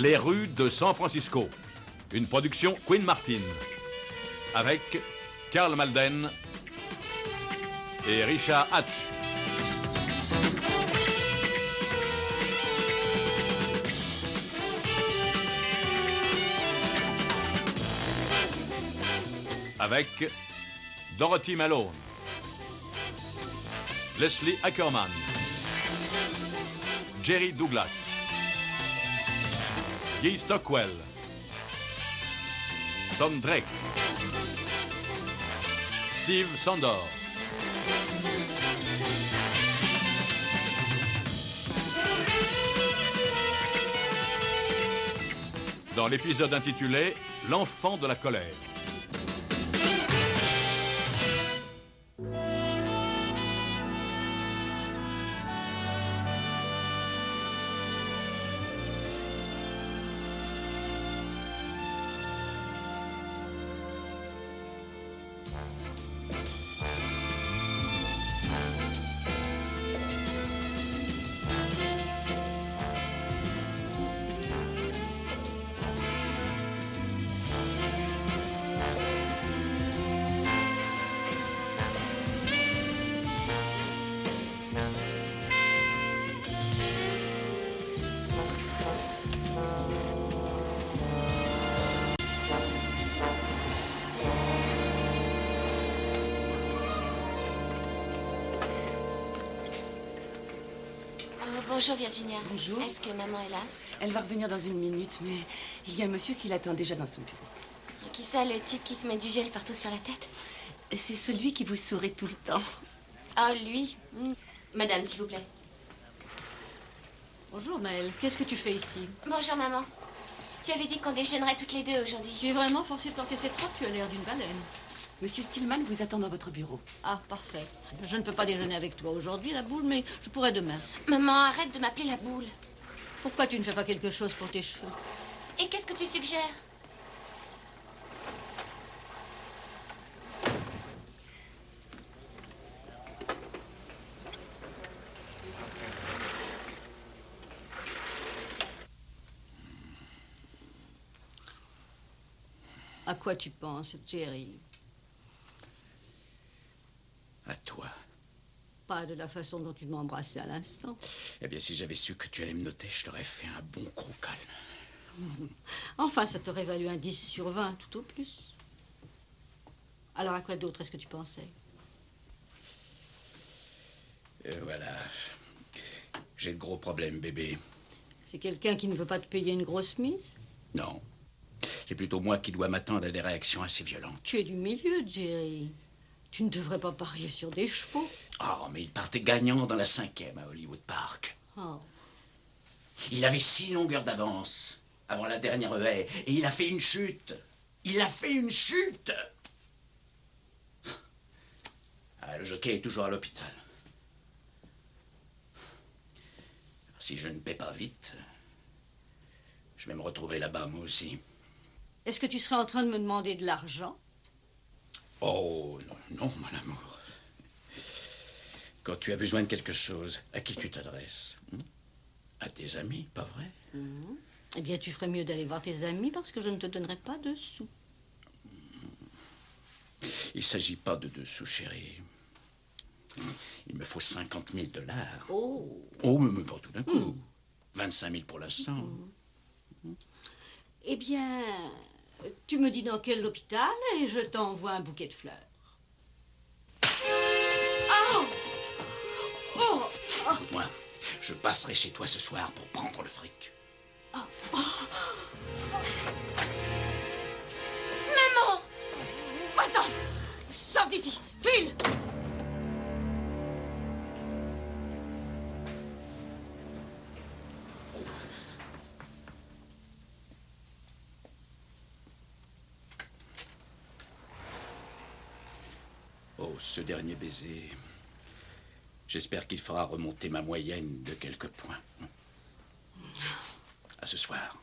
Les rues de San Francisco, une production Queen Martin, avec Karl Malden et Richard Hatch. Avec Dorothy Malone, Leslie Ackerman, Jerry Douglas, Guy Stockwell, Tom Drake, Steve Sandor, dans l'épisode intitulé « L'enfant de la colère ». Bonjour Virginia. Bonjour. Est-ce que maman est là? Elle va revenir dans une minute, mais il y a un monsieur qui l'attend déjà dans son bureau. Qui ça, le type qui se met du gel partout sur la tête? C'est celui qui vous sourit tout le temps. Ah, lui. Madame, s'il vous plaît. Bonjour Maëlle, qu'est-ce que tu fais ici? Bonjour maman. Tu avais dit qu'on déjeunerait toutes les deux aujourd'hui. Tu es vraiment forcée de porter cette robe, tu as l'air d'une baleine. Monsieur Stillman vous attend dans votre bureau. Ah, parfait. Je ne peux pas déjeuner avec toi aujourd'hui, la boule, mais je pourrai demain. Maman, arrête de m'appeler la boule. Pourquoi tu ne fais pas quelque chose pour tes cheveux? Et qu'est-ce que tu suggères? À quoi tu penses, Jerry? À toi. Pas de la façon dont tu m'as embrassé à l'instant. Eh bien, si j'avais su que tu allais me noter, je t'aurais fait un bon crocal. Enfin, ça t'aurait valu un 10 sur 20, tout au plus. Alors, à quoi d'autre est-ce que tu pensais? Voilà. J'ai de gros problèmes, bébé. C'est quelqu'un qui ne veut pas te payer une grosse mise? Non. C'est plutôt moi qui dois m'attendre à des réactions assez violentes. Tu es du milieu, Jerry. Tu ne devrais pas parier sur des chevaux. Oh, mais il partait gagnant dans la 5e à Hollywood Park. Oh. Il avait 6 longueurs d'avance avant la dernière haie et il a fait une chute. Il a fait une chute. Ah, le jockey est toujours à l'hôpital. Si je ne paie pas vite, je vais me retrouver là-bas, moi aussi. Est-ce que tu serais en train de me demander de l'argent? Oh, non, non, mon amour. Quand tu as besoin de quelque chose, à qui tu t'adresses? À tes amis, pas vrai? Eh bien, tu ferais mieux d'aller voir tes amis parce que je ne te donnerai pas de sous. Il ne s'agit pas de dessous, chérie. Il me faut 50 000 $. Oh. Oh, mais pas tout d'un coup. 25 000 pour l'instant. Eh bien, tu me dis dans quel hôpital et je t'envoie un bouquet de fleurs. Oh! Oh! Moi, je passerai chez toi ce soir pour prendre le fric. Maman! Attends! Sors d'ici! File! Oh, ce dernier baiser. J'espère qu'il fera remonter ma moyenne de quelques points. À ce soir.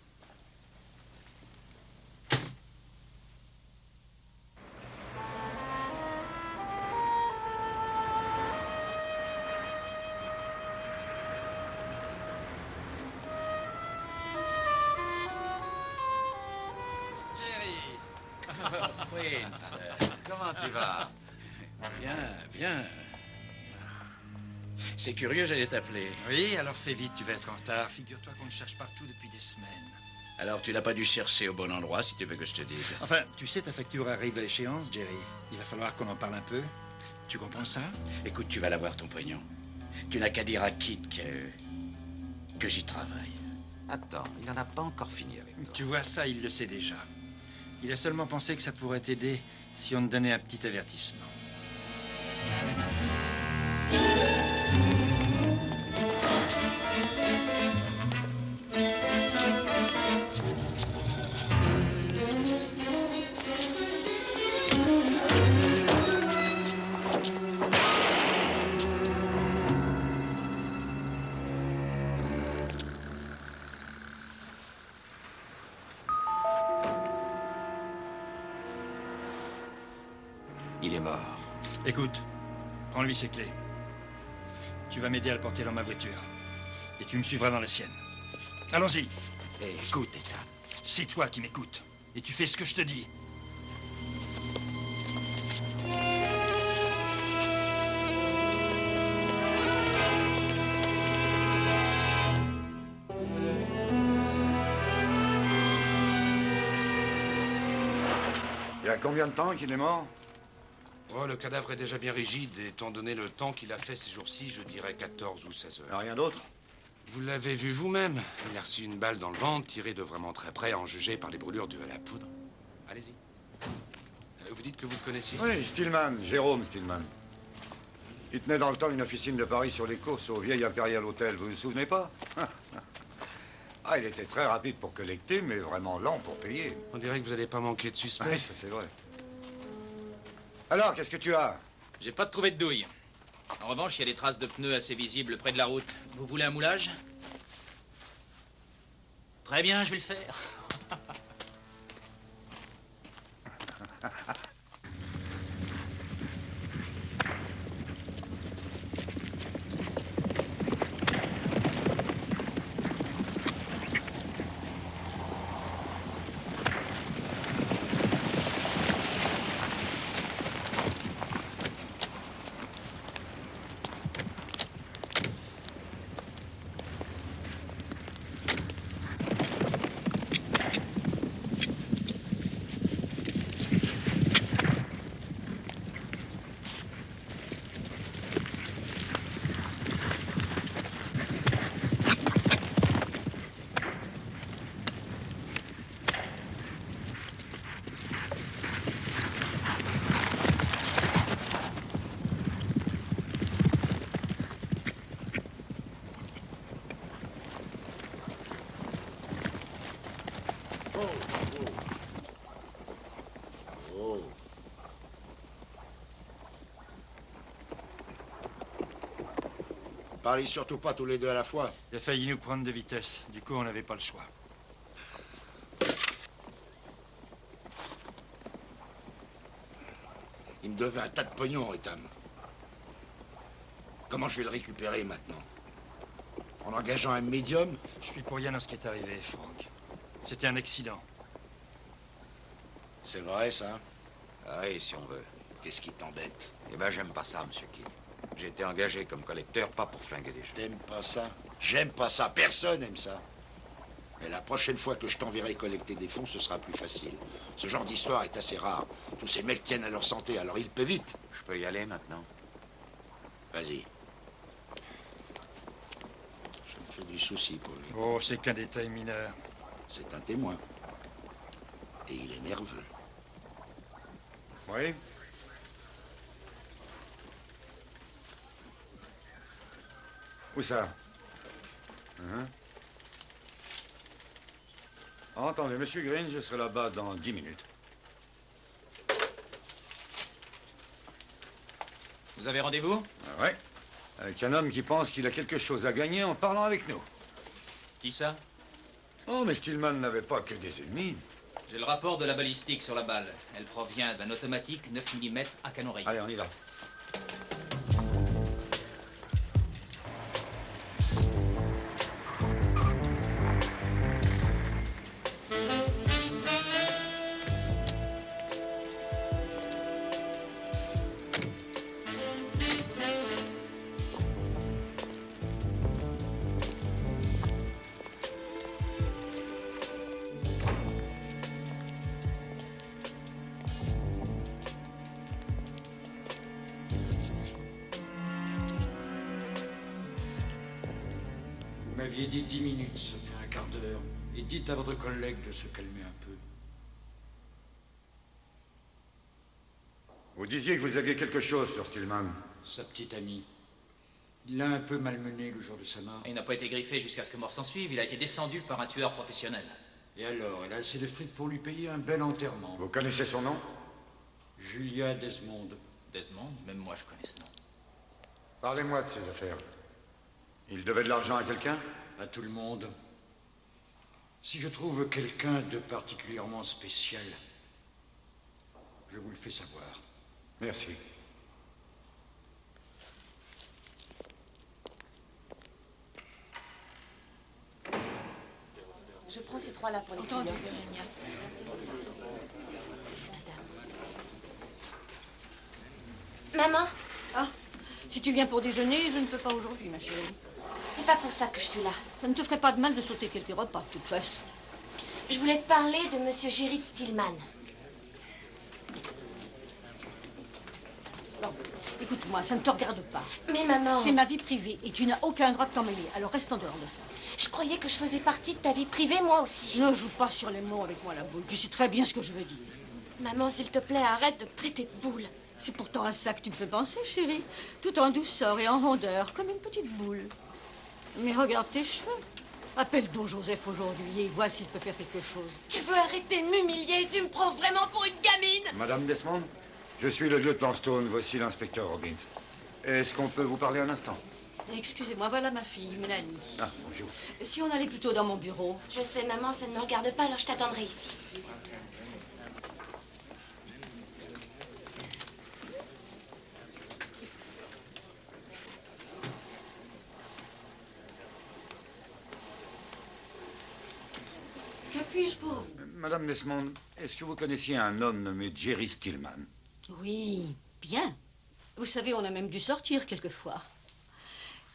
Prince. Comment tu vas? Bien, bien. C'est curieux, j'allais t'appeler. Oui, alors fais vite, tu vas être en retard. Figure-toi qu'on te cherche partout depuis des semaines. Alors, tu n'as pas dû chercher au bon endroit, si tu veux que je te dise. Enfin, tu sais, ta facture arrive à échéance, Jerry. Il va falloir qu'on en parle un peu. Tu comprends ça? Écoute, tu vas l'avoir, ton pognon. Tu n'as qu'à dire à Kit que j'y travaille. Attends, il n'en a pas encore fini avec toi. Tu vois, ça, il le sait déjà. Il a seulement pensé que ça pourrait t'aider si on te donnait un petit avertissement. Il est mort. Écoute, prends-lui ses clés. Tu vas m'aider à le porter dans ma voiture. Et tu me suivras dans la sienne. Allons-y. Et écoute, Ethan. C'est toi qui m'écoutes. Et tu fais ce que je te dis. Il y a combien de temps qu'il est mort? Oh, le cadavre est déjà bien rigide, et étant donné le temps qu'il a fait ces jours-ci, je dirais 14 ou 16 heures. Rien d'autre? Vous l'avez vu vous-même. Il a reçu une balle dans le ventre, tirée de vraiment très près, à en juger par les brûlures dues à la poudre. Allez-y. Vous dites que vous le connaissiez? Oui, Stillman, Jérôme Stillman. Il tenait dans le temps une officine de Paris sur les courses au vieil Imperial Hotel, vous vous souvenez pas? Ah, il était très rapide pour collecter, mais vraiment lent pour payer. On dirait que vous n'allez pas manquer de suspect. Oui, ça c'est vrai. Alors, qu'est-ce que tu as? J'ai pas trouvé de douille. En revanche, il y a des traces de pneus assez visibles près de la route. Vous voulez un moulage? Très bien, je vais le faire. Parlez surtout pas tous les deux à la fois. Il a failli nous prendre de vitesse. Du coup, on n'avait pas le choix. Il me devait un tas de pognon, Ethan. Comment je vais le récupérer maintenant? En engageant un médium? Je suis pour rien dans ce qui est arrivé, Frank. C'était un accident. C'est vrai, ça? Ah oui, si on veut. Qu'est-ce qui t'embête? Eh ben, j'aime pas ça, monsieur Kidd. J'ai été engagé comme collecteur, pas pour flinguer des gens. T'aimes pas ça? J'aime pas ça. Personne aime ça. Mais la prochaine fois que je t'enverrai collecter des fonds, ce sera plus facile. Ce genre d'histoire est assez rare. Tous ces mecs tiennent à leur santé, alors ils paient vite. Je peux y aller maintenant? Vas-y. Je me fais du souci pour lui. Oh, c'est qu'un détail mineur. C'est un témoin. Et il est nerveux. Oui? Où ça? Entendez, monsieur Green, je serai là-bas dans 10 minutes. Vous avez rendez-vous? Ah ouais. Avec un homme qui pense qu'il a quelque chose à gagner en parlant avec nous. Qui ça? Oh, mais Stillman n'avait pas que des ennemis. J'ai le rapport de la balistique sur la balle. Elle provient d'un automatique 9 mm à canon rayé. Allez, on y va. m'aviez dit 10 minutes, ça fait un quart d'heure. Et dites à votre collègue de se calmer un peu. Vous disiez que vous aviez quelque chose sur Stillman. Sa petite amie. Il l'a un peu malmené le jour de sa mort. Il n'a pas été griffé jusqu'à ce que mort s'en suive. Il a été descendu par un tueur professionnel. Et alors, elle a assez de fric pour lui payer un bel enterrement. Vous connaissez son nom? Julia Desmond. Desmond? Même moi, je connais ce nom. Parlez-moi de ses affaires. Il devait de l'argent à quelqu'un? À tout le monde. Si je trouve quelqu'un de particulièrement spécial, je vous le fais savoir. Merci. Je prends ces trois-là pour les Entendu, clients. Virginia. Maman, Ah, si tu viens pour déjeuner, je ne peux pas aujourd'hui, ma chérie. c'est pas pour ça que je suis là. Ça ne te ferait pas de mal de sauter quelques repas, de toute façon. Je voulais te parler de Monsieur Jerry Stillman. Bon, écoute-moi, ça ne te regarde pas. Mais maman... C'est ma vie privée et tu n'as aucun droit de t'en mêler, alors reste en dehors de ça. Je croyais que je faisais partie de ta vie privée, moi aussi. Ne joue pas sur les mots avec moi, la boule. Tu sais très bien ce que je veux dire. Maman, s'il te plaît, arrête de me traiter de boule. C'est pourtant à ça que tu me fais penser, chérie. Tout en douceur et en rondeur, comme une petite boule. Mais regarde tes cheveux. Appelle donc Joseph aujourd'hui et vois s'il peut faire quelque chose. Tu veux arrêter de m'humilier? Tu me prends vraiment pour une gamine? Madame Desmond, je suis le lieutenant Stone, voici l'inspecteur Robbins. Est-ce qu'on peut vous parler un instant? Excusez-moi, voilà ma fille, Mélanie. Ah, bonjour. Si on allait plutôt dans mon bureau. Je sais, maman, ça ne me regarde pas, alors je t'attendrai ici. Que puis-je pour vous? Madame Desmond, est-ce que vous connaissiez un homme nommé Jerry Stillman? Oui, bien. Vous savez, on a même dû sortir quelquefois.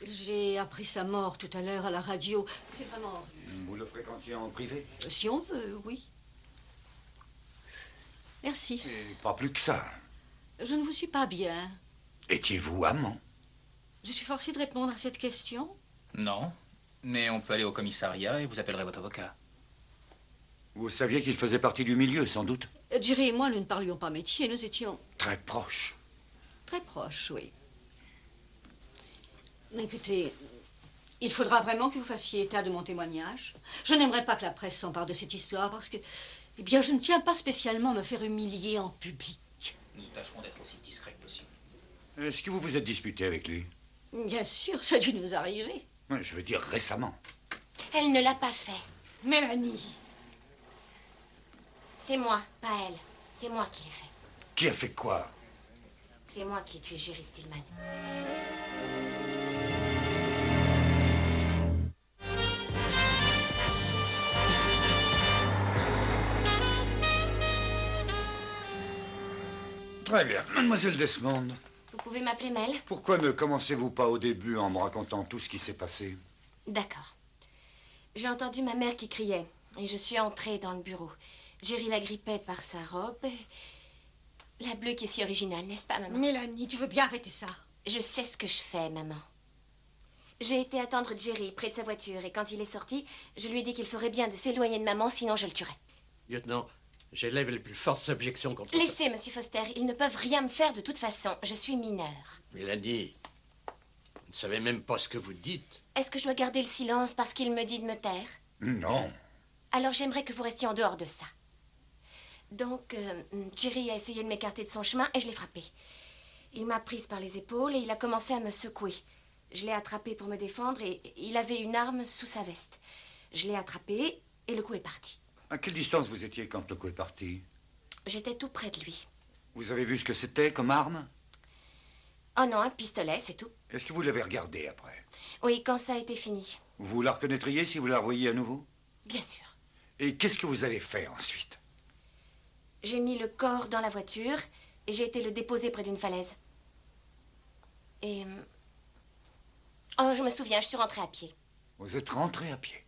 J'ai appris sa mort tout à l'heure à la radio. C'est vraiment... Vous le fréquentiez en privé? Si on veut, oui. Merci. Et pas plus que ça. Je ne vous suis pas bien. Étiez-vous amant? Je suis forcée de répondre à cette question. Non, mais on peut aller au commissariat et vous appellerez votre avocat. Vous saviez qu'il faisait partie du milieu, sans doute? Jerry et moi, nous ne parlions pas métier, nous étions... Très proches. Très proches, oui. Écoutez, il faudra vraiment que vous fassiez état de mon témoignage. Je n'aimerais pas que la presse s'empare de cette histoire parce que, eh bien, je ne tiens pas spécialement à me faire humilier en public. Nous tâcherons d'être aussi discrets que possible. Est-ce que vous vous êtes disputé avec lui? Bien sûr, ça a dû nous arriver. Je veux dire récemment. Elle ne l'a pas fait. Mélanie. C'est moi, pas elle. C'est moi qui l'ai fait. Qui a fait quoi? C'est moi qui ai tué Jerry Stillman. Très bien. Mademoiselle Desmond, Vous pouvez m'appeler Mel? pourquoi ne commencez-vous pas au début en me racontant tout ce qui s'est passé? D'accord. J'ai entendu ma mère qui criait et je suis entrée dans le bureau. Jerry la grippait par sa robe. La bleue qui est si originale, n'est-ce pas, maman? Mélanie, tu veux bien arrêter ça? Je sais ce que je fais, maman. J'ai été attendre Jerry près de sa voiture et quand il est sorti, je lui ai dit qu'il ferait bien de s'éloigner de maman, sinon je le tuerais. Lieutenant, j'élève les plus fortes objections contre ça. Laissez, monsieur Foster, ils ne peuvent rien me faire de toute façon. Je suis mineure. Mélanie, vous ne savez même pas ce que vous dites. Est-ce que je dois garder le silence parce qu'il me dit de me taire? Non. Alors j'aimerais que vous restiez en dehors de ça. Donc, Jerry a essayé de m'écarter de son chemin et je l'ai frappé. Il m'a prise par les épaules et il a commencé à me secouer. Je l'ai attrapé pour me défendre et il avait une arme sous sa veste. Je l'ai attrapé et le coup est parti. À quelle distance vous étiez quand le coup est parti? J'étais tout près de lui. Vous avez vu ce que c'était comme arme? Oh non, un pistolet, c'est tout. Est-ce que vous l'avez regardé après? Oui, quand ça a été fini. Vous la reconnaîtriez si vous la revoyiez à nouveau? Bien sûr. Et qu'est-ce que vous avez fait ensuite? J'ai mis le corps dans la voiture et j'ai été le déposer près d'une falaise. Et... Oh, je me souviens, je suis rentrée à pied. Vous êtes rentré à pied.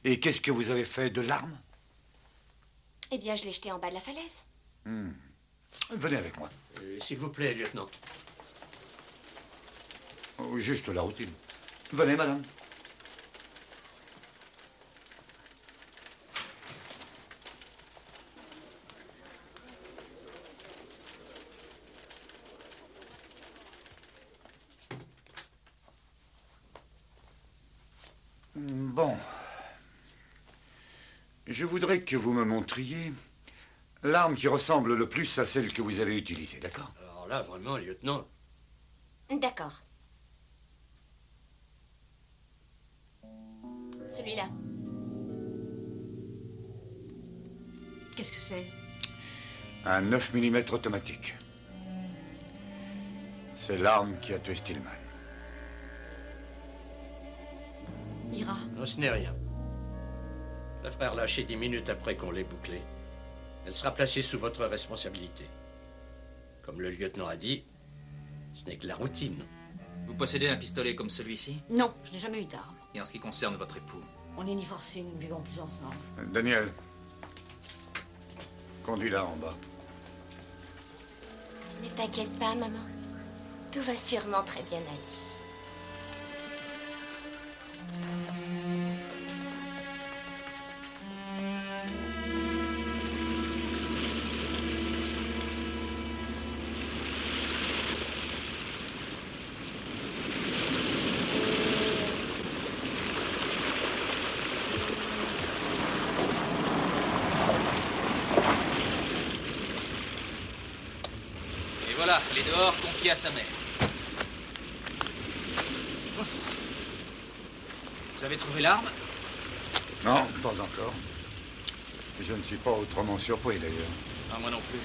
Et qu'est-ce que vous avez fait de l'arme? Eh bien, je l'ai jetée en bas de la falaise. Venez avec moi. S'il vous plaît, lieutenant. Oh, juste la routine. Venez, madame. Bon. Je voudrais que vous me montriez l'arme qui ressemble le plus à celle que vous avez utilisée, d'accord? Alors là, vraiment, lieutenant. D'accord. Celui-là. Qu'est-ce que c'est? Un 9 mm automatique. C'est l'arme qui a tué Stillman. Ira. Non, ce n'est rien. La fera relâcher 10 minutes après qu'on l'ait bouclée. Elle sera placée sous votre responsabilité. Comme le lieutenant a dit, ce n'est que la routine. Vous possédez un pistolet comme celui-ci? Non, je n'ai jamais eu d'arme. Et en ce qui concerne votre époux? On n'est ni forcés, nous ne vivons plus ensemble. Daniel, conduis-la en bas. Ne t'inquiète pas, maman. Tout va sûrement très bien aller. Et voilà, elle est dehors, confiée à sa mère. Vous avez trouvé l'arme? Non, pas encore. Je ne suis pas autrement surpris, d'ailleurs. Ah, moi non plus.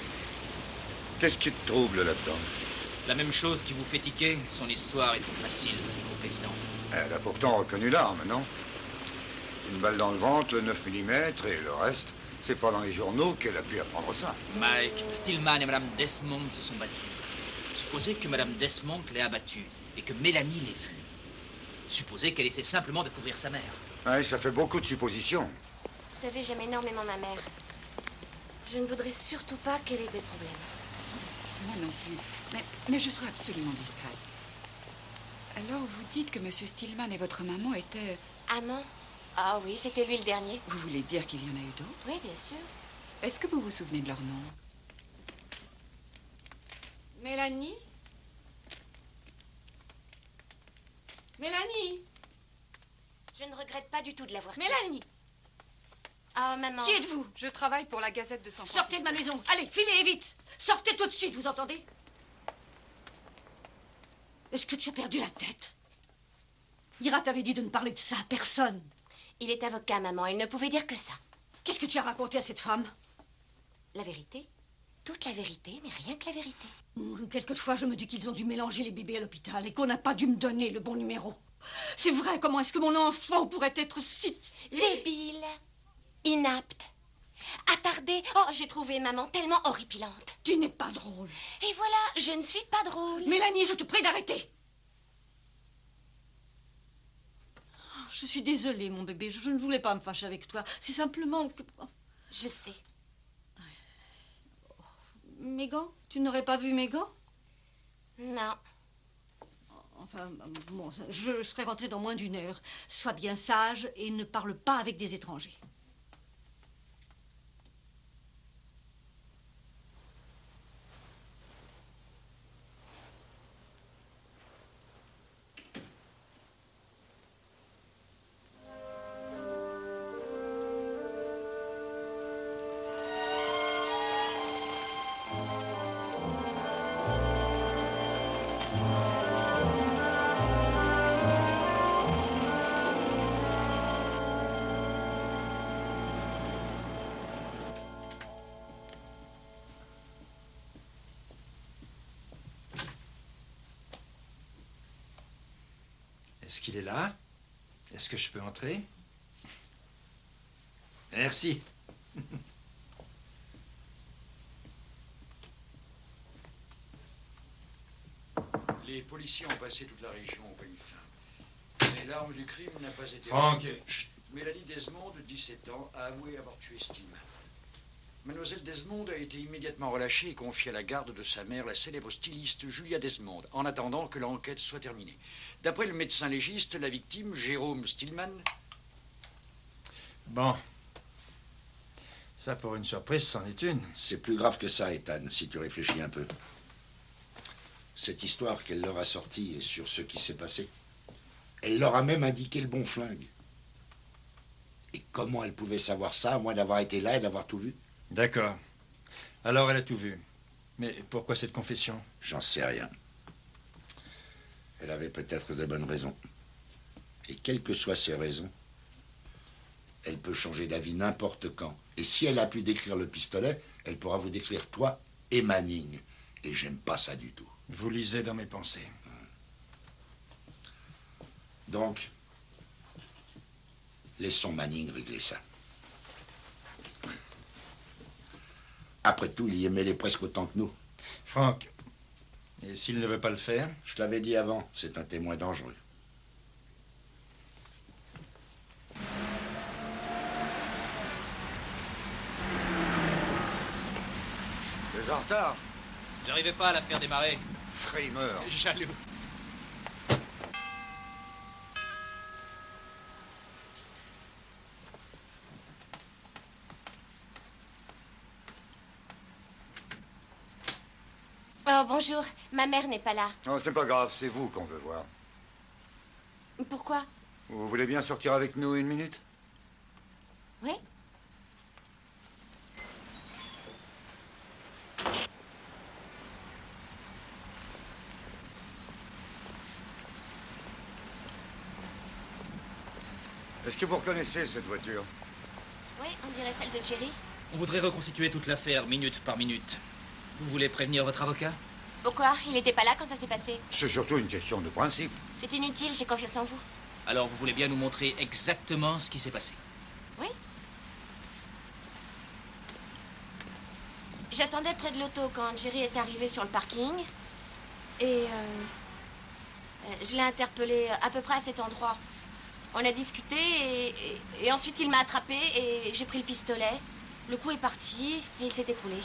Qu'est-ce qui te trouble là-dedans? La même chose qui vous fait tiquer. Son histoire est trop facile, trop évidente. Elle a pourtant reconnu l'arme, non? Une balle dans le ventre, le 9 mm et le reste, c'est pas dans les journaux qu'elle a pu apprendre ça. Mike, Stillman et Madame Desmond se sont battus. Supposez que Madame Desmond l'ait abattue et que Mélanie l'ait vue. Supposez qu'elle essaie simplement de couvrir sa mère. Ouais, ça fait beaucoup de suppositions. Vous savez, j'aime énormément ma mère. Je ne voudrais surtout pas qu'elle ait des problèmes. Moi non plus. Mais je serai absolument discrète. Alors, vous dites que Monsieur Stillman et votre maman étaient... Amants? Ah oui, c'était lui le dernier. Vous voulez dire qu'il y en a eu d'autres? Oui, bien sûr. Est-ce que vous vous souvenez de leur nom? Mélanie? Mélanie? Je ne regrette pas du tout de l'avoir tué. Mélanie! Oh, maman. Qui êtes-vous? Je travaille pour la Gazette de San Francisco. Sortez de ma maison. Allez, filez vite. Sortez tout de suite, vous entendez? Est-ce que tu as perdu la tête? Ira t'avait dit de ne parler de ça à personne. Il est avocat, maman. Il ne pouvait dire que ça. Qu'est-ce que tu as raconté à cette femme? La vérité? Toute la vérité, mais rien que la vérité. Quelquefois, je me dis qu'ils ont dû mélanger les bébés à l'hôpital et qu'on n'a pas dû me donner le bon numéro. C'est vrai, comment est-ce que mon enfant pourrait être si... Débile, inapte, attardée. Oh, j'ai trouvé maman tellement horripilante. Tu n'es pas drôle. Et voilà, je ne suis pas drôle. Mélanie, je te prie d'arrêter. Je suis désolée, mon bébé. Je ne voulais pas me fâcher avec toi. C'est simplement que... Je sais. Mes gants? Tu n'aurais pas vu mes gants? Non. Enfin, bon, je serai rentrée dans moins d'une heure. Sois bien sage et ne parle pas avec des étrangers. Est-ce qu'il est là? Est-ce que je peux entrer? Merci. Les policiers ont passé toute la région au peigne fin. Mais l'arme du crime n'a pas été... Franck. Chut. Mélanie Desmond, de 17 ans, a avoué avoir tué Stillman. Mademoiselle Desmond a été immédiatement relâchée et confiée à la garde de sa mère, la célèbre styliste Julia Desmond, en attendant que l'enquête soit terminée. D'après le médecin légiste, la victime, Jérôme Stillman... Bon. Ça, pour une surprise, c'en est une. C'est plus grave que ça, Ethan, si tu réfléchis un peu. Cette histoire qu'elle leur a sortie et sur ce qui s'est passé, elle leur a même indiqué le bon flingue. Et comment elle pouvait savoir ça, à moins d'avoir été là et d'avoir tout vu? D'accord. Alors elle a tout vu. Mais pourquoi cette confession? J'en sais rien. Elle avait peut-être de bonnes raisons. Et quelles que soient ses raisons, elle peut changer d'avis n'importe quand. Et si elle a pu décrire le pistolet, elle pourra vous décrire toi et Manning. Et j'aime pas ça du tout. Vous lisez dans mes pensées. Donc, laissons Manning régler ça. Après tout, il y est mêlé presque autant que nous. Franck, et s'il ne veut pas le faire? Je t'avais dit avant, c'est un témoin dangereux. Les en retard. J'arrivais pas à la faire démarrer. Frimeur. Jaloux. Oh, bonjour. Ma mère n'est pas là. Non, c'est pas grave, c'est vous qu'on veut voir. Pourquoi? Vous voulez bien sortir avec nous une minute? Oui? Est-ce que vous reconnaissez cette voiture? Oui, on dirait celle de Jerry. On voudrait reconstituer toute l'affaire, minute par minute. Vous voulez prévenir votre avocat? Pourquoi? Il n'était pas là quand ça s'est passé. C'est surtout une question de principe. C'est inutile, j'ai confiance en vous. Alors vous voulez bien nous montrer exactement ce qui s'est passé? Oui? J'attendais près de l'auto quand Jerry est arrivé sur le parking. Et je l'ai interpellé à peu près à cet endroit. On a discuté et ensuite il m'a attrapé et j'ai pris le pistolet. Le coup est parti et il s'est écroulé.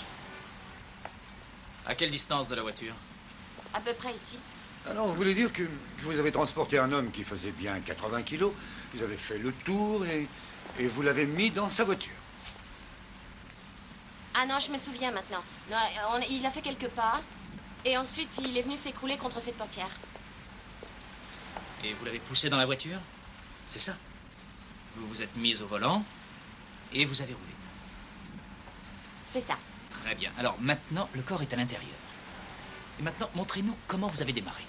À quelle distance de la voiture? À peu près ici. Alors, vous voulez dire que vous avez transporté un homme qui faisait bien 80 kilos, vous avez fait le tour et vous l'avez mis dans sa voiture? Ah non, je me souviens maintenant. Non, il a fait quelques pas et ensuite il est venu s'écrouler contre cette portière. Et vous l'avez poussé dans la voiture? C'est ça? Vous vous êtes mise au volant et vous avez roulé. C'est ça. Très bien. Alors maintenant, le corps est à l'intérieur. Et maintenant, montrez-nous comment vous avez démarré.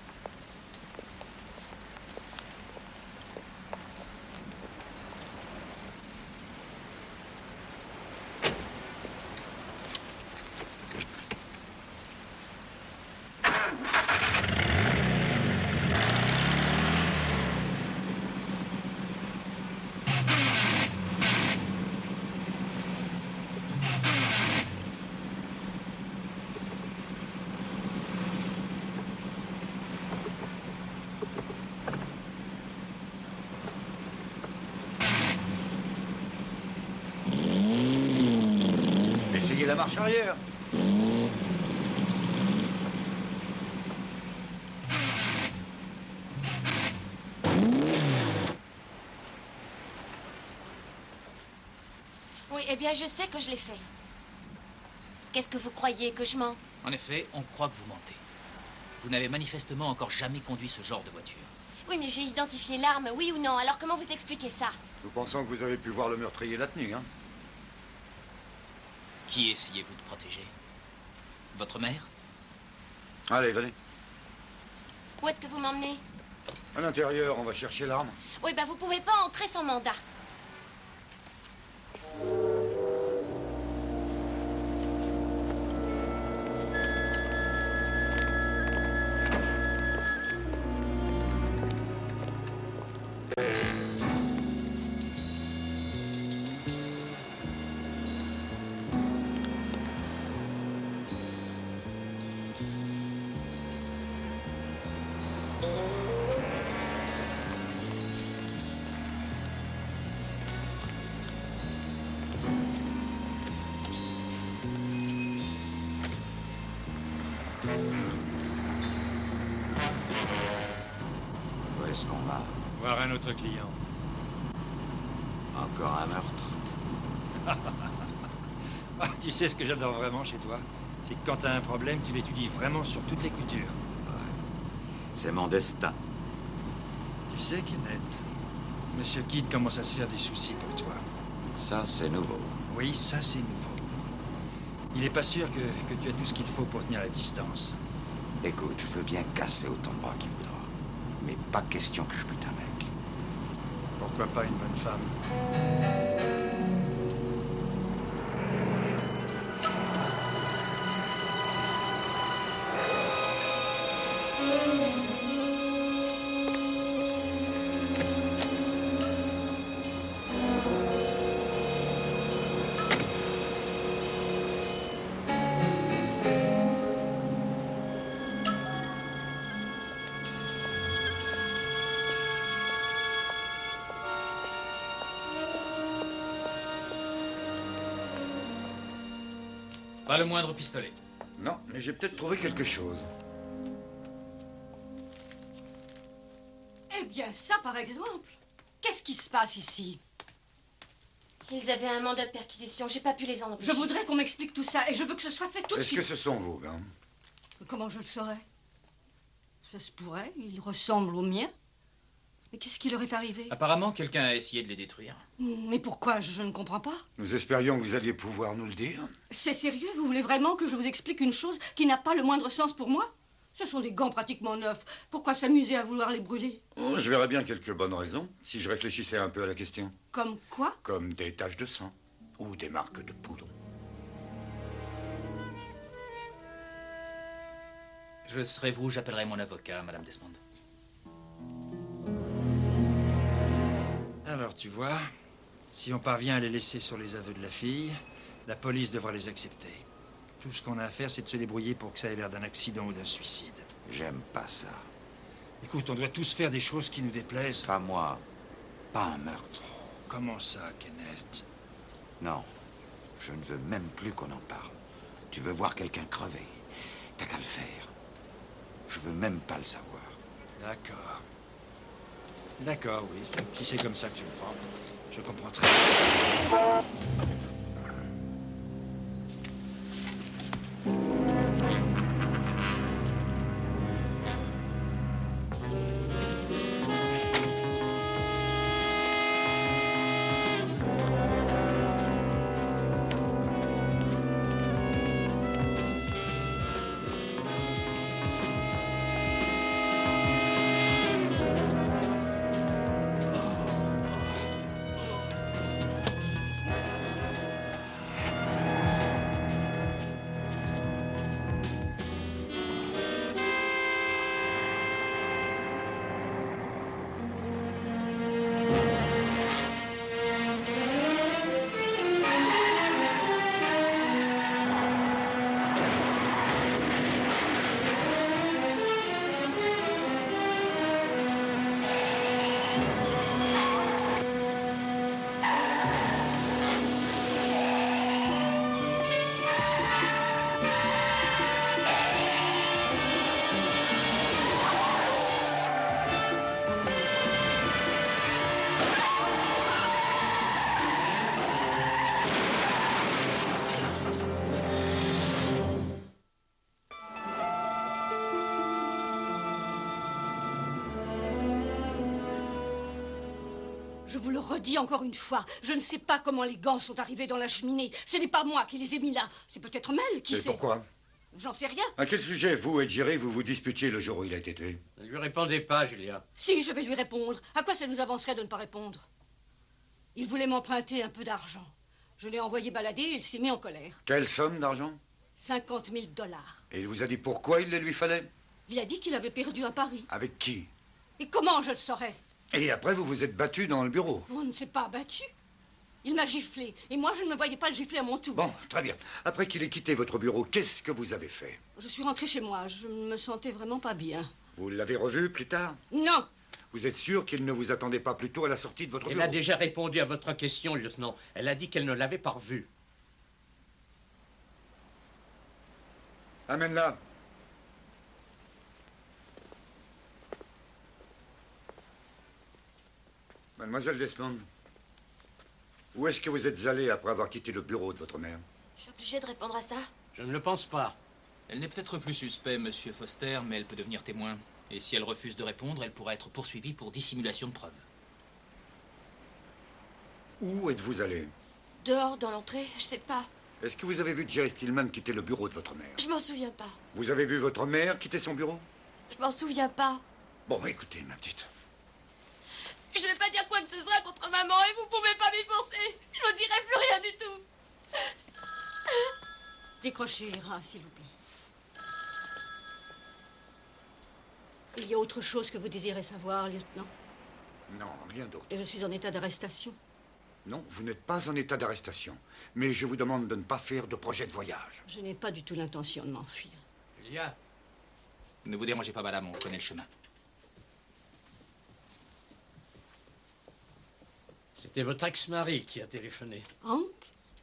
Essayez la marche arrière. Oui, eh bien, je sais que je l'ai fait. Qu'est-ce que vous croyez, que je mens? En effet, on croit que vous mentez. Vous n'avez manifestement encore jamais conduit ce genre de voiture. Oui, mais j'ai identifié l'arme, oui ou non? Alors comment vous expliquez ça? Nous pensons que vous avez pu voir le meurtrier la tenue, hein? Qui essayez-vous de protéger? Votre mère? Allez, venez. Où est-ce que vous m'emmenez? À l'intérieur, on va chercher l'arme. Oui, bah vous pouvez pas entrer sans mandat. Où est-ce qu'on va? Voir un autre client. Encore un meurtre? Ah, tu sais ce que j'adore vraiment chez toi? C'est que quand t'as un problème, tu l'étudies vraiment sur toutes les coutures. Ouais. C'est mon destin. Tu sais, Kenneth, Monsieur Kidd commence à se faire des soucis pour toi. Ça, c'est nouveau. Oui, ça, c'est nouveau. Il est pas sûr que tu as tout ce qu'il faut pour tenir la distance. Écoute, je veux bien casser autant de bras qu'il voudra. Mais pas question que je bute un mec. Pourquoi pas une bonne femme? Pas le moindre pistolet. Non, mais j'ai peut-être trouvé quelque chose. Eh bien, ça, par exemple. Qu'est-ce qui se passe ici? Ils avaient un mandat de perquisition, j'ai pas pu les en empêcher. Je voudrais qu'on m'explique tout ça, et je veux que ce soit fait tout de suite. Est-ce que ce sont vos gants? Comment je le saurais? Ça se pourrait, ils ressemblent aux miens. Mais qu'est-ce qui leur est arrivé? Apparemment, quelqu'un a essayé de les détruire. Mais pourquoi? Je ne comprends pas. Nous espérions que vous alliez pouvoir nous le dire. C'est sérieux? Vous voulez vraiment que je vous explique une chose qui n'a pas le moindre sens pour moi? Ce sont des gants pratiquement neufs. Pourquoi s'amuser à vouloir les brûler? Oh, je verrais bien quelques bonnes raisons, si je réfléchissais un peu à la question. Comme quoi? Comme des taches de sang, ou des marques de poudre. Je serai vous, j'appellerai mon avocat, Madame Desmond. Alors, tu vois, si on parvient à les laisser sur les aveux de la fille, la police devra les accepter. Tout ce qu'on a à faire, c'est de se débrouiller pour que ça ait l'air d'un accident ou d'un suicide. J'aime pas ça. Écoute, on doit tous faire des choses qui nous déplaisent. Pas moi. Pas un meurtre. Comment ça, Kenneth? Non. Je ne veux même plus qu'on en parle. Tu veux voir quelqu'un crever. T'as qu'à le faire. Je veux même pas le savoir. D'accord. D'accord, oui. Si c'est comme ça que tu le prends, je comprends très bien. Je vous le redis encore une fois, je ne sais pas comment les gants sont arrivés dans la cheminée. Ce n'est pas moi qui les ai mis là. C'est peut-être Mel qui sait. Pourquoi? J'en sais rien. À quel sujet, vous et Jerry, vous vous disputiez le jour où il a été tué? Ne lui répondez pas, Julia. Si, je vais lui répondre. À quoi ça nous avancerait de ne pas répondre? Il voulait m'emprunter un peu d'argent. Je l'ai envoyé balader et il s'est mis en colère. Quelle somme d'argent? 50 000 $. Et il vous a dit pourquoi il les lui fallait? Il a dit qu'il avait perdu un pari. Avec qui? Et comment je le saurais? Et après, vous vous êtes battu dans le bureau. On ne s'est pas battu. Il m'a giflé. Et moi, je ne me voyais pas le gifler à mon tour. Bon, très bien. Après qu'il ait quitté votre bureau, qu'est-ce que vous avez fait? Je suis rentrée chez moi. Je ne me sentais vraiment pas bien. Vous l'avez revu plus tard? Non. Vous êtes sûr qu'il ne vous attendait pas plus tôt à la sortie de votre bureau? Elle a déjà répondu à votre question, lieutenant. Elle a dit qu'elle ne l'avait pas revu. Amène-la. Mademoiselle Desmond, où est-ce que vous êtes allée après avoir quitté le bureau de votre mère? Je suis obligée de répondre à ça. Je ne le pense pas. Elle n'est peut-être plus suspect, Monsieur Foster, mais elle peut devenir témoin. Et si elle refuse de répondre, elle pourra être poursuivie pour dissimulation de preuves. Où êtes-vous allé? Dehors, dans l'entrée, je sais pas. Est-ce que vous avez vu Jerry Stillman quitter le bureau de votre mère? Je m'en souviens pas. Vous avez vu votre mère quitter son bureau? Je m'en souviens pas. Bon, écoutez, ma petite. Je vais pas dire quoi que ce soit contre maman et vous pouvez pas m'y forcer. Je vous dirai plus rien du tout. Décrochez, Ira, s'il vous plaît. Il y a autre chose que vous désirez savoir, lieutenant? Non, rien d'autre. Et je suis en état d'arrestation. Non, vous n'êtes pas en état d'arrestation. Mais je vous demande de ne pas faire de projet de voyage. Je n'ai pas du tout l'intention de m'enfuir. Julia. Ne vous dérangez pas, madame, on connaît le chemin. C'était votre ex-mari qui a téléphoné. Hank?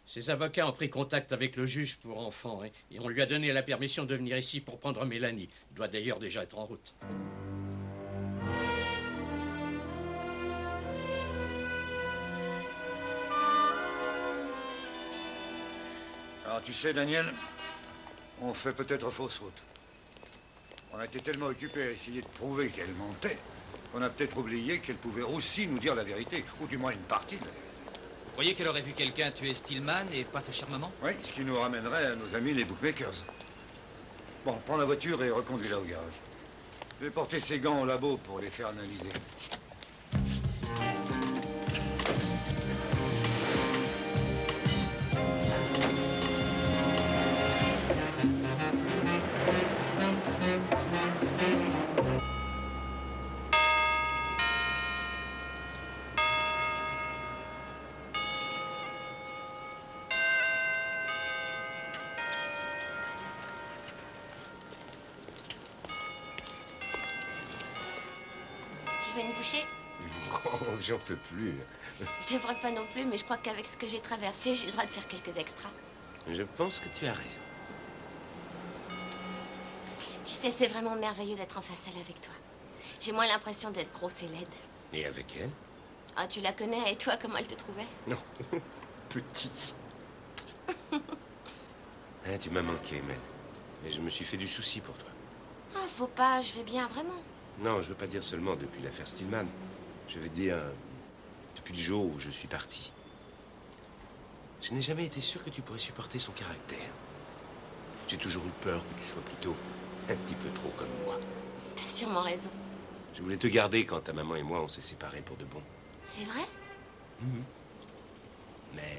Ses avocats ont pris contact avec le juge pour enfants et on lui a donné la permission de venir ici pour prendre Mélanie. Elle doit d'ailleurs déjà être en route. Alors, tu sais, Daniel, on fait peut-être fausse route. On a été tellement occupés à essayer de prouver qu'elle mentait qu'on a peut-être oublié qu'elle pouvait aussi nous dire la vérité, ou du moins une partie de la vérité. Vous croyez qu'elle aurait vu quelqu'un tuer Stillman et pas sa chère maman? Oui, ce qui nous ramènerait à nos amis les bookmakers. Bon, prends la voiture et reconduis-la au garage. Je vais porter ces gants au labo pour les faire analyser. Tu veux une bouchée? Oh, j'en peux plus. Je devrais pas non plus, mais je crois qu'avec ce que j'ai traversé, j'ai le droit de faire quelques extras. Je pense que tu as raison. Tu sais, c'est vraiment merveilleux d'être enfin seule avec toi. J'ai moins l'impression d'être grosse et laide. Et avec elle? Ah, tu la connais, et toi, comment elle te trouvait? Non, petite. Hein, tu m'as manqué, Mel. Mais je me suis fait du souci pour toi. Ah, faut pas, je vais bien, vraiment. Non, je veux pas dire seulement depuis l'affaire Stillman. Je veux dire depuis le jour où je suis parti. Je n'ai jamais été sûr que tu pourrais supporter son caractère. J'ai toujours eu peur que tu sois plutôt un petit peu trop comme moi. T'as sûrement raison. Je voulais te garder quand ta maman et moi on s'est séparés pour de bon. C'est vrai? Mais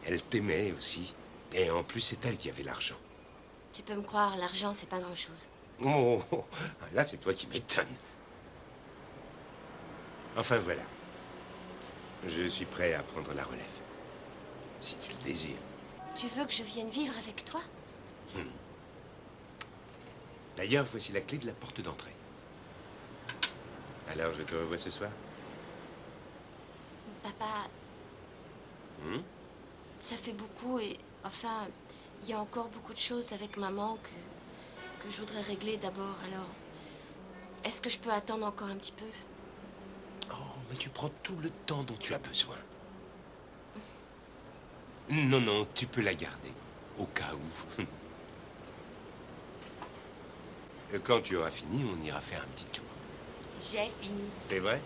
elle t'aimait aussi. Et en plus, c'est elle qui avait l'argent. Tu peux me croire, l'argent, c'est pas grand-chose. Oh, là, c'est toi qui m'étonnes. Enfin, voilà. Je suis prêt à prendre la relève. Si tu le désires. Tu veux que je vienne vivre avec toi? D'ailleurs, voici la clé de la porte d'entrée. Alors, je te revois ce soir? Papa, ça fait beaucoup et... Enfin, il y a encore beaucoup de choses avec maman que je voudrais régler d'abord. Alors, est-ce que je peux attendre encore un petit peu? Oh, mais tu prends tout le temps dont tu as besoin. Non, non, tu peux la garder. Au cas où. Et quand tu auras fini, on ira faire un petit tour. J'ai fini. C'est vrai?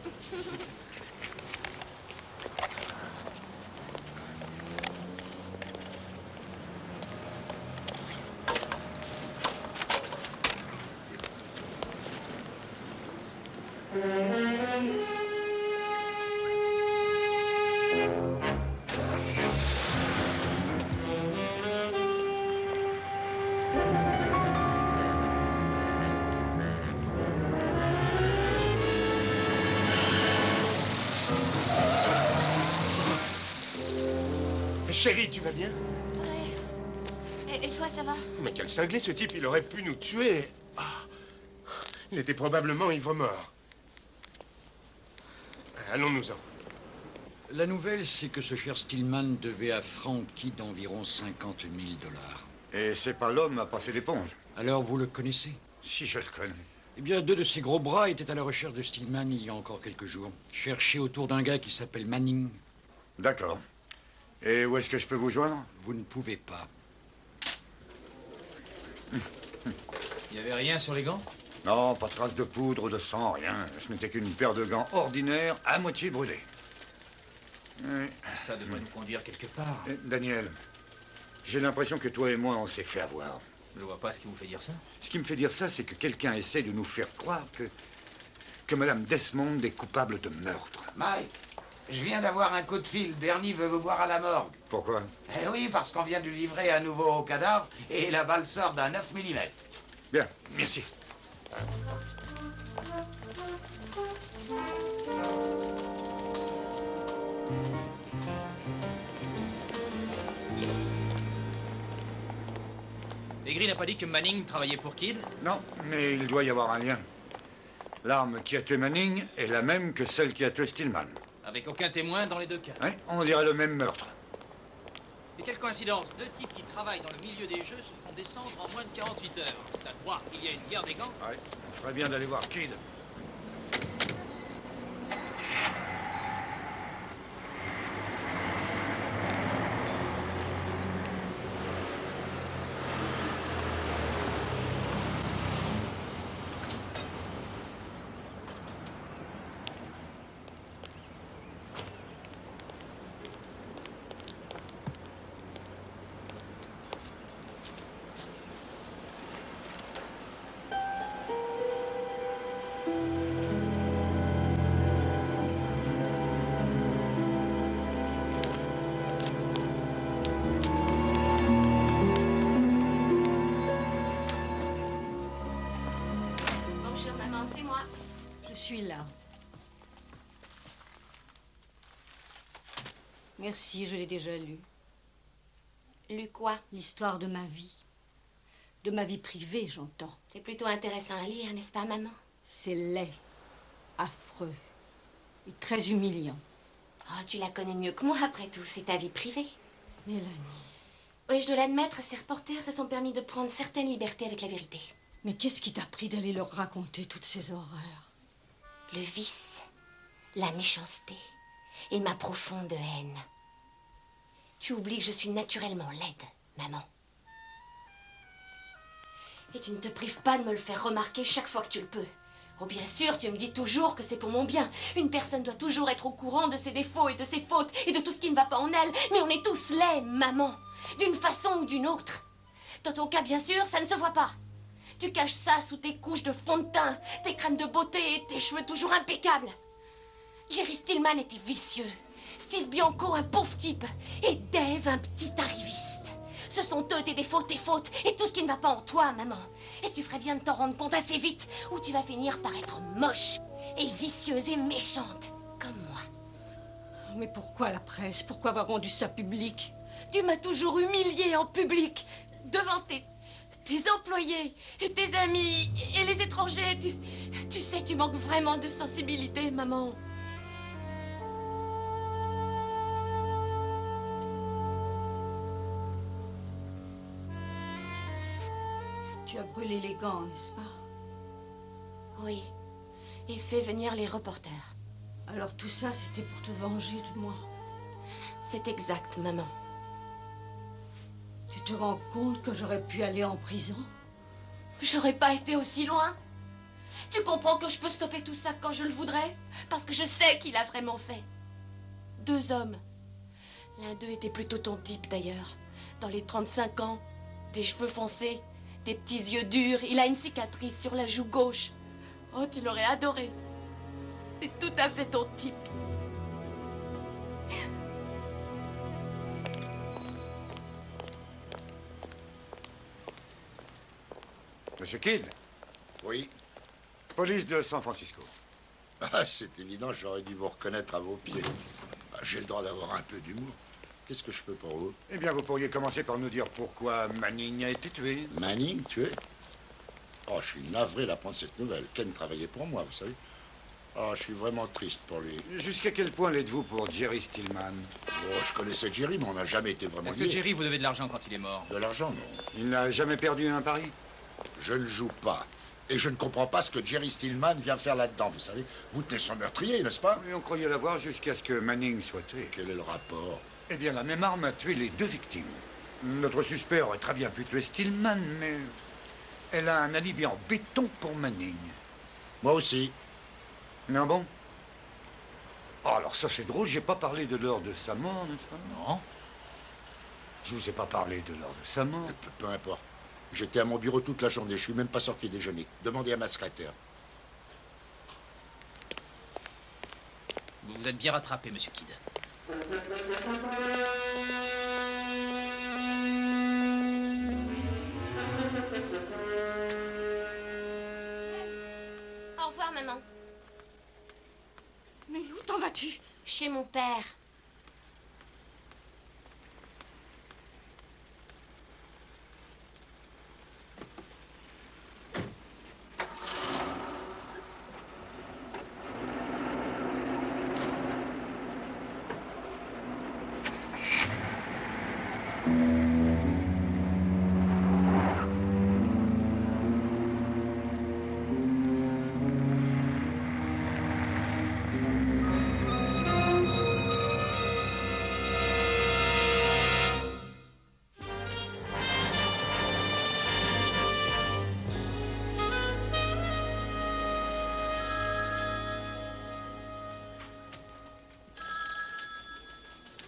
Chérie, tu vas bien? Ouais. Et toi, ça va? Mais quel cinglé, ce type, il aurait pu nous tuer. Ah. Il était probablement ivre-mort. Allons-nous-en. La nouvelle, c'est que ce cher Stillman devait à Frankie d'environ 50 000 $. Et c'est pas l'homme à passer l'éponge. Alors, vous le connaissez? Si je le connais. Eh bien, deux de ses gros bras étaient à la recherche de Stillman il y a encore quelques jours. Cherchés autour d'un gars qui s'appelle Manning. D'accord. Et où est-ce que je peux vous joindre? Vous ne pouvez pas. Il n'y avait rien sur les gants? Non, pas de trace de poudre ou de sang, rien. Ce n'était qu'une paire de gants ordinaires à moitié brûlés. Oui. Ça devrait nous conduire quelque part. Daniel, j'ai l'impression que toi et moi, on s'est fait avoir. Je vois pas ce qui vous fait dire ça. Ce qui me fait dire ça, c'est que quelqu'un essaie de nous faire croire que Madame Desmond est coupable de meurtre. Mike, je viens d'avoir un coup de fil. Bernie veut vous voir à la morgue. Pourquoi? Eh oui, parce qu'on vient de lui livrer un nouveau cadavre et la balle sort d'un 9 mm. Bien, merci. Aigri n'a pas dit que Manning travaillait pour Kidd? Non, mais il doit y avoir un lien. L'arme qui a tué Manning est la même que celle qui a tué Stillman. Avec aucun témoin dans les deux cas. Oui, on dirait le même meurtre. Et quelle coïncidence, deux types qui travaillent dans le milieu des jeux se font descendre en moins de 48 heures. C'est à croire qu'il y a une guerre des gants. Oui, on ferait bien d'aller voir Kidd. Bonjour, maman, c'est moi. Je suis là. Merci, je l'ai déjà lu. Lu quoi? L'histoire de ma vie. De ma vie privée, j'entends. C'est plutôt intéressant à lire, n'est-ce pas, maman? C'est laid, affreux et très humiliant. Oh, tu la connais mieux que moi, après tout. C'est ta vie privée. Mélanie. Oui, je dois l'admettre, ces reporters se sont permis de prendre certaines libertés avec la vérité. Mais qu'est-ce qui t'a pris d'aller leur raconter toutes ces horreurs? Le vice, la méchanceté et ma profonde haine. Tu oublies que je suis naturellement laide, maman. Et tu ne te prives pas de me le faire remarquer chaque fois que tu le peux. Oh, bien sûr, tu me dis toujours que c'est pour mon bien. Une personne doit toujours être au courant de ses défauts et de ses fautes et de tout ce qui ne va pas en elle. Mais on est tous laids, maman, d'une façon ou d'une autre. Dans ton cas, bien sûr, ça ne se voit pas. Tu caches ça sous tes couches de fond de teint, tes crèmes de beauté et tes cheveux toujours impeccables. Jerry Stillman était vicieux. Steve Bianco, un pauvre type. Et Dave, un petit arriviste. Ce sont eux tes défauts, tes fautes et tout ce qui ne va pas en toi, maman. Et tu ferais bien de t'en rendre compte assez vite ou tu vas finir par être moche et vicieuse et méchante, comme moi. Mais pourquoi la presse? Pourquoi avoir rendu ça public? Tu m'as toujours humiliée en public, devant tes employés et tes amis et les étrangers. Tu sais, tu manques vraiment de sensibilité, maman. Tu as brûlé les gants, n'est-ce pas? Oui, et fait venir les reporters. Alors tout ça, c'était pour te venger de moi? C'est exact, maman. Tu te rends compte que j'aurais pu aller en prison? J'aurais pas été aussi loin. Tu comprends que je peux stopper tout ça quand je le voudrais? Parce que je sais qu'il a vraiment fait. 2 hommes. L'un d'eux était plutôt ton type, d'ailleurs. Dans les 35 ans, des cheveux foncés, des petits yeux durs, il a une cicatrice sur la joue gauche. Oh, tu l'aurais adoré. C'est tout à fait ton type. Monsieur Kidd? Oui. Police de San Francisco. Ah, c'est évident, j'aurais dû vous reconnaître à vos pieds. Ah, j'ai le droit d'avoir un peu d'humour. Qu'est-ce que je peux pour vous? Eh bien, vous pourriez commencer par nous dire pourquoi Manning a été tué. Manning, tué? Oh, je suis navré d'apprendre cette nouvelle. Ken travaillait pour moi, vous savez. Oh, je suis vraiment triste pour lui. Jusqu'à quel point l'êtes-vous pour Jerry Stillman? Oh, je connaissais Jerry, mais on n'a jamais été vraiment Est-ce que liés. Jerry vous devez de l'argent quand il est mort? De l'argent, non. Il n'a jamais perdu un pari? Je ne joue pas. Et je ne comprends pas ce que Jerry Stillman vient faire là-dedans, vous savez. Vous tenez son meurtrier, n'est-ce pas? Oui, on croyait l'avoir jusqu'à ce que Manning soit tué. Quel est le rapport? Eh bien, la même arme a tué les 2 victimes. Notre suspect aurait très bien pu tuer Stillman, mais elle a un alibi en béton pour Manning. Moi aussi. Non bon? Oh, alors ça c'est drôle, j'ai pas parlé de l'heure de sa mort, n'est-ce pas? Non. Je vous ai pas parlé de l'heure de sa mort. Peu importe. J'étais à mon bureau toute la journée, je suis même pas sorti déjeuner. Demandez à ma secrétaire. Vous vous êtes bien rattrapé, monsieur Kidd. Au revoir, maman. Mais où t'en vas-tu? Chez mon père.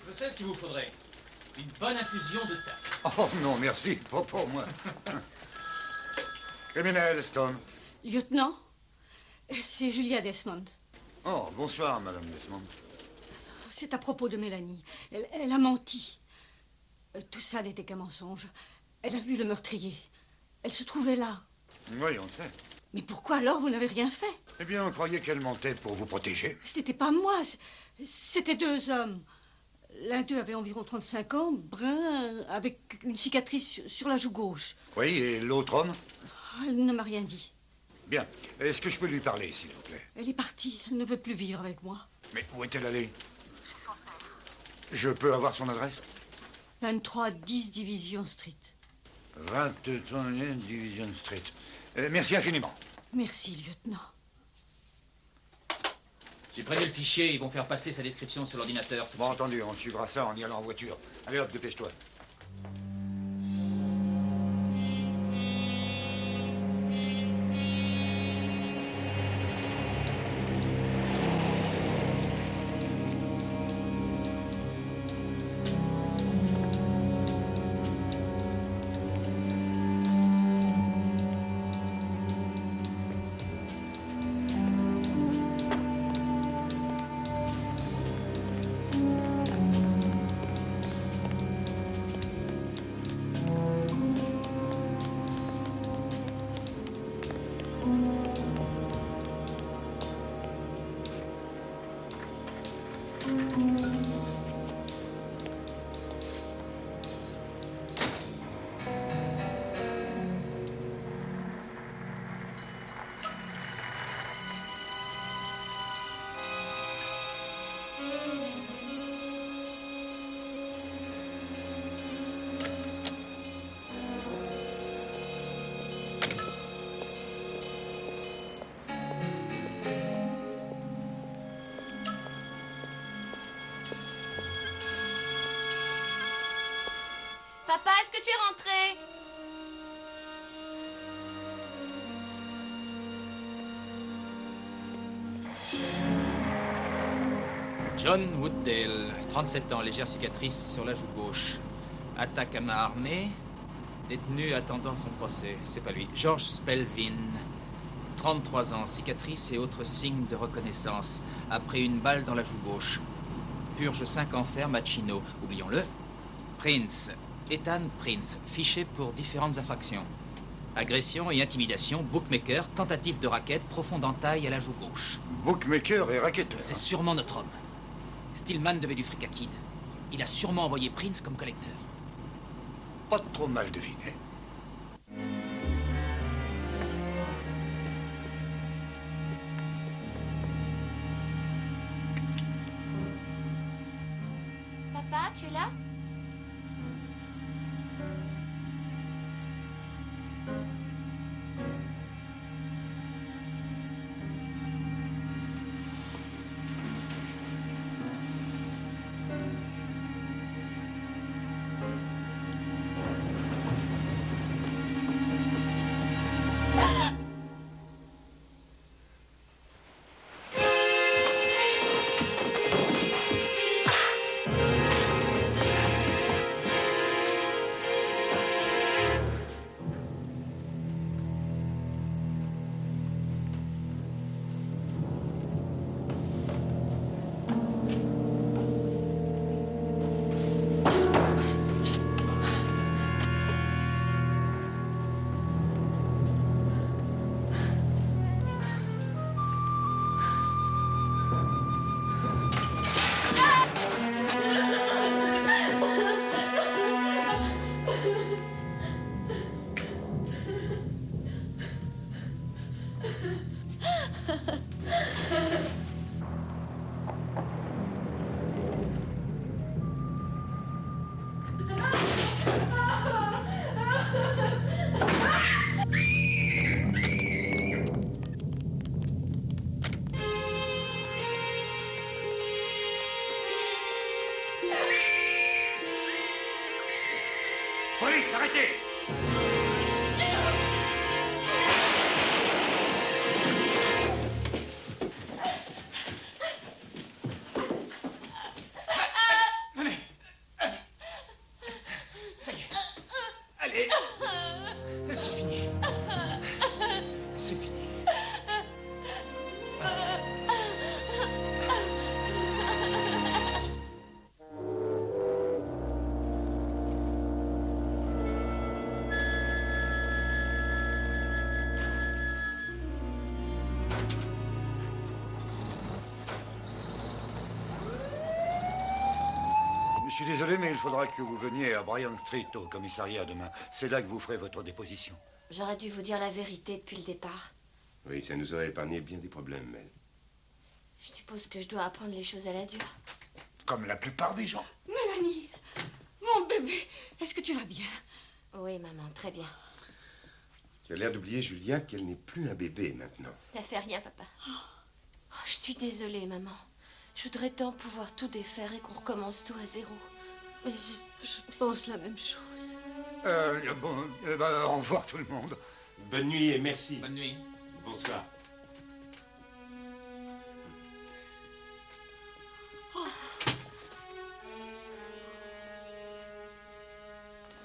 Je sais ce qu'il vous faudrait. Une bonne infusion de thym. Oh non, merci, pas pour moi. Criminel, Stone. Lieutenant, c'est Julia Desmond. Oh, bonsoir, Madame Desmond. C'est à propos de Mélanie. Elle a menti. Tout ça n'était qu'un mensonge. Elle a vu le meurtrier. Elle se trouvait là. Oui, on le sait. Mais pourquoi alors vous n'avez rien fait? Eh bien, on croyait qu'elle mentait pour vous protéger. C'était pas moi, c'était deux hommes. L'un d'eux avait environ 35 ans, brun, avec une cicatrice sur la joue gauche. Oui, et l'autre homme? Elle ne m'a rien dit. Bien. Est-ce que je peux lui parler, s'il vous plaît? Elle est partie, elle ne veut plus vivre avec moi. Mais où est-elle allée? Je peux avoir son adresse? 23-10 Division Street. 23e Division Street. Merci infiniment. Merci, lieutenant. J'ai prévu le fichier, ils vont faire passer sa description sur l'ordinateur. Bon, entendu, on suivra ça en y allant en voiture. Allez hop, dépêche-toi. Papa, est-ce que tu es rentré? John Wooddale, 37 ans, légère cicatrice sur la joue gauche. Attaque à main armée. Détenu attendant son procès. C'est pas lui. George Spelvin, 33 ans, cicatrice et autres signes de reconnaissance. Après une balle dans la joue gauche. Purge 5 ans ferme à Chino. Oublions-le. Prince. Ethan Prince, fiché pour différentes infractions. Agression et intimidation, bookmaker, tentative de racket, profonde entaille à la joue gauche. Bookmaker et racketteur. C'est sûrement notre homme. Stillman devait du fric à Kidd. Il a sûrement envoyé Prince comme collecteur. Pas trop mal deviné. Papa, tu es là? Police, arrêtez! Ça y est. Allez. C'est fini. C'est fini. Je suis désolé, mais il faudra que vous veniez à Bryan Street au commissariat demain. C'est là que vous ferez votre déposition. J'aurais dû vous dire la vérité depuis le départ. Oui, ça nous aurait épargné bien des problèmes, Mel. Je suppose que je dois apprendre les choses à la dure. Comme la plupart des gens. Mélanie, mon bébé, est-ce que tu vas bien? Oui, maman, très bien. Tu as l'air d'oublier, Julia, qu'elle n'est plus un bébé maintenant. T'as fait rien, papa. Oh, je suis désolée, maman. Je voudrais tant pouvoir tout défaire et qu'on recommence tout à zéro. Mais je pense la même chose. Bon, au revoir tout le monde. Bonne nuit et merci. Bonne nuit. Bonsoir.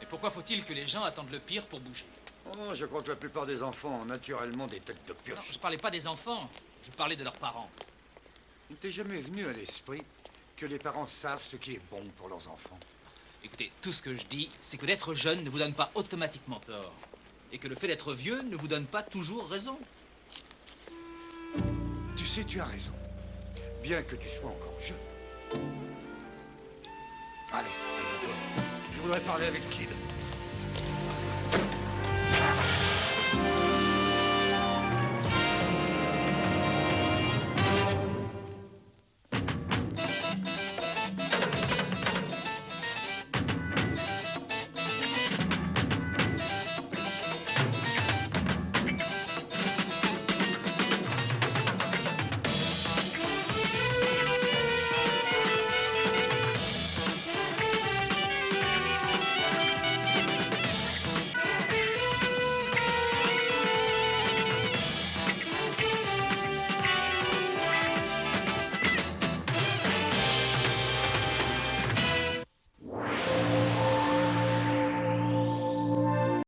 Et pourquoi faut-il que les gens attendent le pire pour bouger? Oh, je crois que la plupart des enfants ont naturellement des têtes de Non, pioche. je parlais pas des enfants, je parlais de leurs parents. Il t'est jamais venu à l'esprit que les parents savent ce qui est bon pour leurs enfants? Écoutez, tout ce que je dis, c'est que d'être jeune ne vous donne pas automatiquement tort. Et que le fait d'être vieux ne vous donne pas toujours raison. Tu sais, tu as raison. Bien que tu sois encore jeune. Allez, amène-toi. Je voudrais parler avec Kid.